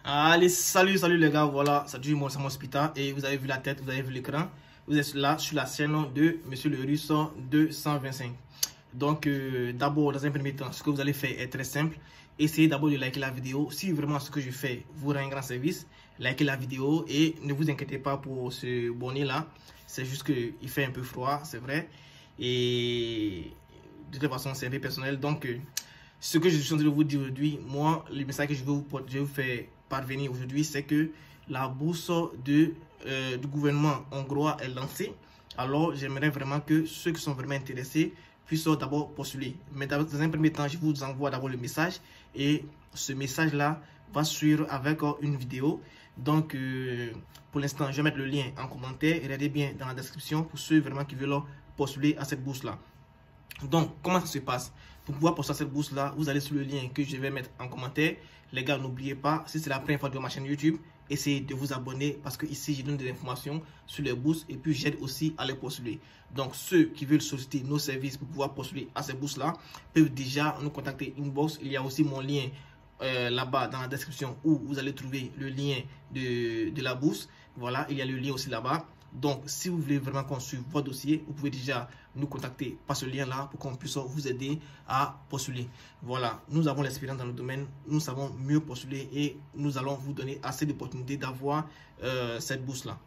Allez, salut les gars, voilà, ça dit moi, c'est mon Spita et vous avez vu la tête, vous avez vu l'écran. Vous êtes là sur la chaîne de Monsieur le Russe 225. Donc, d'abord, dans un premier temps, ce que vous allez faire est très simple. Essayez d'abord de liker la vidéo. Si vraiment ce que je fais vous rend un grand service, likez la vidéo et ne vous inquiétez pas pour ce bonnet là. C'est juste qu'il fait un peu froid, c'est vrai. Et de toute façon, c'est un peu personnel. Donc, ce que je suis en train de vous dire aujourd'hui, moi, le message que je vais vous faire parvenir aujourd'hui, c'est que la bourse du gouvernement hongrois est lancée. Alors, j'aimerais vraiment que ceux qui sont vraiment intéressés puissent d'abord postuler. Mais dans un premier temps, je vous envoie d'abord le message. Et ce message-là va suivre avec une vidéo. Donc, pour l'instant, je vais mettre le lien en commentaire. Regardez bien dans la description pour ceux vraiment qui veulent postuler à cette bourse-là. Donc, comment ça se passe? Pour pouvoir postuler à cette bourse-là, vous allez sur le lien que je vais mettre en commentaire. Les gars, n'oubliez pas, si c'est la première fois de ma chaîne YouTube, essayez de vous abonner parce que ici, je donne des informations sur les bourses et puis j'aide aussi à les postuler. Donc, ceux qui veulent solliciter nos services pour pouvoir postuler à ces bourses-là peuvent déjà nous contacter inbox. Il y a aussi mon lien là-bas dans la description où vous allez trouver le lien de la bourse. Voilà, il y a le lien aussi là-bas. Donc, si vous voulez vraiment qu'on suive votre dossier, vous pouvez déjà nous contacter par ce lien-là pour qu'on puisse vous aider à postuler. Voilà, nous avons l'expérience dans le domaine, nous savons mieux postuler et nous allons vous donner assez d'opportunités d'avoir cette bourse-là.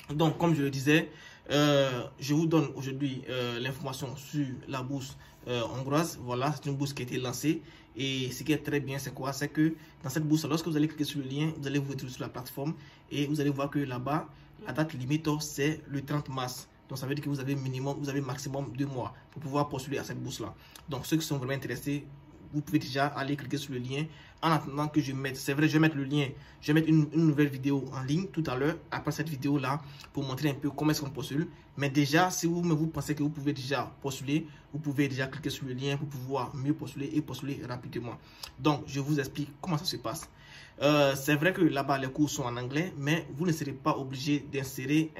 Donc, comme je le disais, je vous donne aujourd'hui l'information sur la bourse hongroise. Voilà, c'est une bourse qui a été lancée. Et ce qui est très bien, c'est quoi? C'est que dans cette bourse, lorsque vous allez cliquer sur le lien, vous allez vous retrouver sur la plateforme et vous allez voir que là-bas, la date limite, c'est le 30 mars. Donc, ça veut dire que vous avez maximum 2 mois pour pouvoir postuler à cette bourse-là. Donc, ceux qui sont vraiment intéressés, vous pouvez déjà aller cliquer sur le lien. En attendant que je mette, c'est vrai, je vais mettre le lien, je vais mettre une nouvelle vidéo en ligne tout à l'heure, après cette vidéo-là, pour montrer un peu comment est-ce qu'on postule. Mais déjà, si vous pensez que vous pouvez déjà postuler, vous pouvez déjà cliquer sur le lien pour pouvoir mieux postuler et postuler rapidement. Donc, je vous explique comment ça se passe. C'est vrai que là-bas, les cours sont en anglais, mais vous ne serez pas obligé d'insérer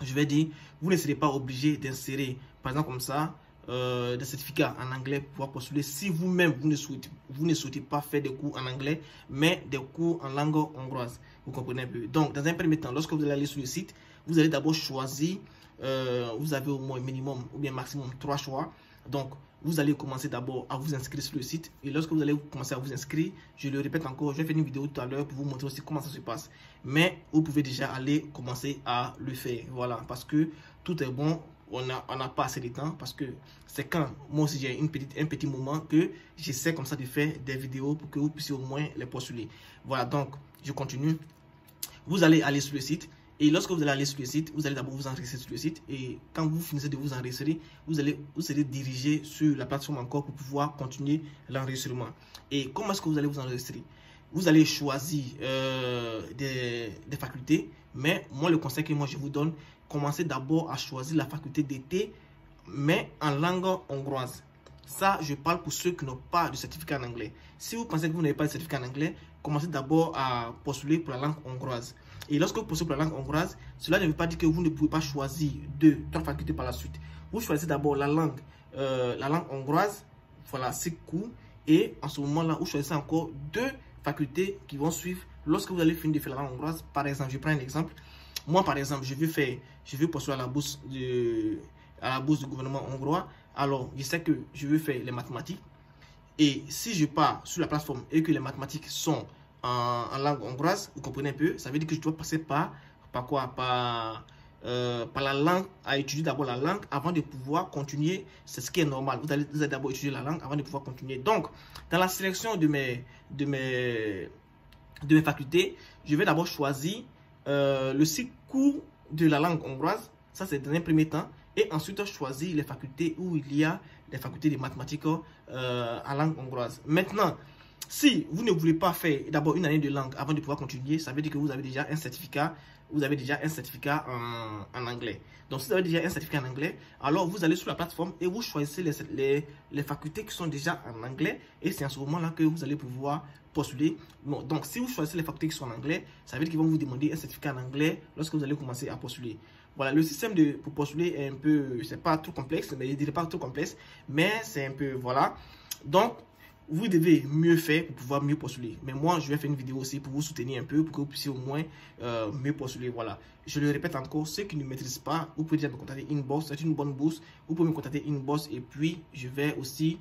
je vais dire, vous ne serez pas obligé d'insérer, par exemple comme ça, des certificats en anglais pour pouvoir postuler si vous-même vous ne souhaitez pas faire des cours en anglais mais des cours en langue hongroise. Vous comprenez un peu? Donc, dans un premier temps, lorsque vous allez aller sur le site, vous allez d'abord choisir, vous avez au moins minimum ou bien maximum 3 choix. Donc, vous allez commencer d'abord à vous inscrire sur le site. Et lorsque vous allez commencer à vous inscrire, je le répète encore, je vais faire une vidéo tout à l'heure pour vous montrer aussi comment ça se passe. Mais vous pouvez déjà aller commencer à le faire. Voilà, parce que tout est bon. On n'a pas assez de temps parce que c'est quand moi aussi j'ai un petit moment que j'essaie comme ça de faire des vidéos pour que vous puissiez au moins les postuler. Voilà, donc je continue. Vous allez aller sur le site. Et lorsque vous allez aller sur le site, vous allez d'abord vous enregistrer sur le site. Et quand vous finissez de vous enregistrer, vous serez dirigé sur la plateforme encore pour pouvoir continuer l'enregistrement. Et comment est-ce que vous allez vous enregistrer? Vous allez choisir des facultés. Mais moi, le conseil que moi je vous donne, commencez d'abord à choisir la faculté d'été, mais en langue hongroise. Ça, je parle pour ceux qui n'ont pas de certificat en anglais. Si vous pensez que vous n'avez pas de certificat en anglais, commencez d'abord à postuler pour la langue hongroise. Et lorsque vous postulez pour la langue hongroise, cela ne veut pas dire que vous ne pouvez pas choisir 2, 3 facultés par la suite. Vous choisissez d'abord la langue hongroise, voilà, c'est court. Et en ce moment-là, vous choisissez encore 2 facultés qui vont suivre lorsque vous allez finir de faire la langue hongroise. Par exemple, je prends un exemple. Moi, par exemple, je veux postuler à la bourse du gouvernement hongrois. Alors, je sais que je veux faire les mathématiques. Et si je pars sur la plateforme et que les mathématiques sont en langue hongroise, vous comprenez un peu, ça veut dire que je dois passer par la langue, à étudier d'abord la langue avant de pouvoir continuer. C'est ce qui est normal. Vous allez d'abord étudier la langue avant de pouvoir continuer. Donc, dans la sélection de mes facultés, je vais d'abord choisir le cycle court de la langue hongroise. Ça, c'est dans un premier temps. Et ensuite, choisir les facultés où il y a les facultés de mathématiques en langue hongroise. Maintenant, si vous ne voulez pas faire d'abord une année de langue avant de pouvoir continuer, ça veut dire que vous avez déjà un certificat. Vous avez déjà un certificat en anglais. Donc, si vous avez déjà un certificat en anglais, alors vous allez sur la plateforme et vous choisissez les facultés qui sont déjà en anglais. Et c'est à ce moment-là que vous allez pouvoir postuler. Bon, donc, si vous choisissez les facultés qui sont en anglais, ça veut dire qu'ils vont vous demander un certificat en anglais lorsque vous allez commencer à postuler. Voilà, le système pour postuler est un peu, c'est pas trop complexe, mais je dirais pas trop complexe, mais c'est un peu, voilà. Donc, vous devez mieux faire pour pouvoir mieux postuler. Mais moi, je vais faire une vidéo aussi pour vous soutenir un peu, pour que vous puissiez au moins mieux postuler. Voilà. Je le répète encore, ceux qui ne maîtrisent pas, vous pouvez déjà me contacter inbox. C'est une bonne bourse. Vous pouvez me contacter inbox et puis je vais aussi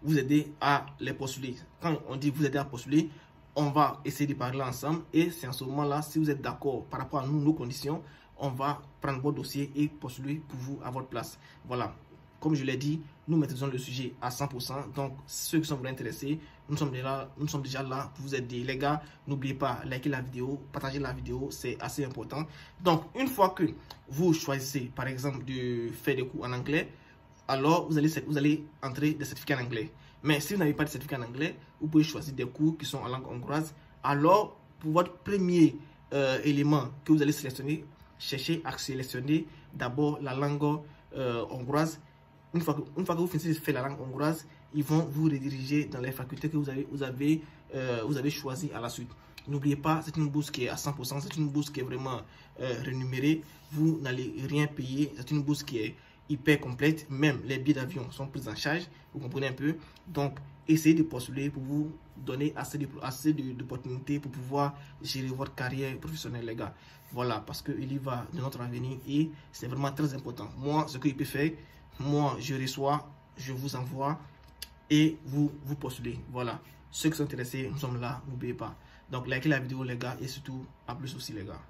vous aider à les postuler. Quand on dit vous aider à postuler, on va essayer de parler ensemble et c'est en ce moment-là, si vous êtes d'accord par rapport à nous, nos conditions, on va prendre votre dossier et postuler pour vous à votre place. Voilà. Comme je l'ai dit, nous maîtrisons le sujet à 100%. Donc, ceux qui sont vraiment intéressés, nous sommes déjà là pour vous aider. Les gars, n'oubliez pas, likez la vidéo, partagez la vidéo, c'est assez important. Donc, une fois que vous choisissez, par exemple, de faire des cours en anglais, alors vous allez entrer des certificats en anglais. Mais si vous n'avez pas de certificat en anglais, vous pouvez choisir des cours qui sont en langue hongroise. Alors, pour votre premier élément que vous allez sélectionner, cherchez à sélectionner d'abord la langue hongroise. Une fois que vous finissez de faire la langue hongroise, ils vont vous rediriger dans les facultés que vous avez choisies à la suite. N'oubliez pas, c'est une bourse qui est à 100%, c'est une bourse qui est vraiment rémunérée. Vous n'allez rien payer, c'est une bourse qui est hyper complète. Même les billets d'avion sont pris en charge, vous comprenez un peu. Donc, essayez de postuler pour vous donner assez d'opportunités pour pouvoir gérer votre carrière professionnelle, les gars. Voilà, parce qu'il y va de notre avenir et c'est vraiment très important. Moi, ce que je peux faire, moi, je reçois, je vous envoie et vous postulez. Voilà. Ceux qui sont intéressés, nous sommes là, n'oubliez pas. Donc, likez la vidéo, les gars, et surtout, à plus aussi, les gars.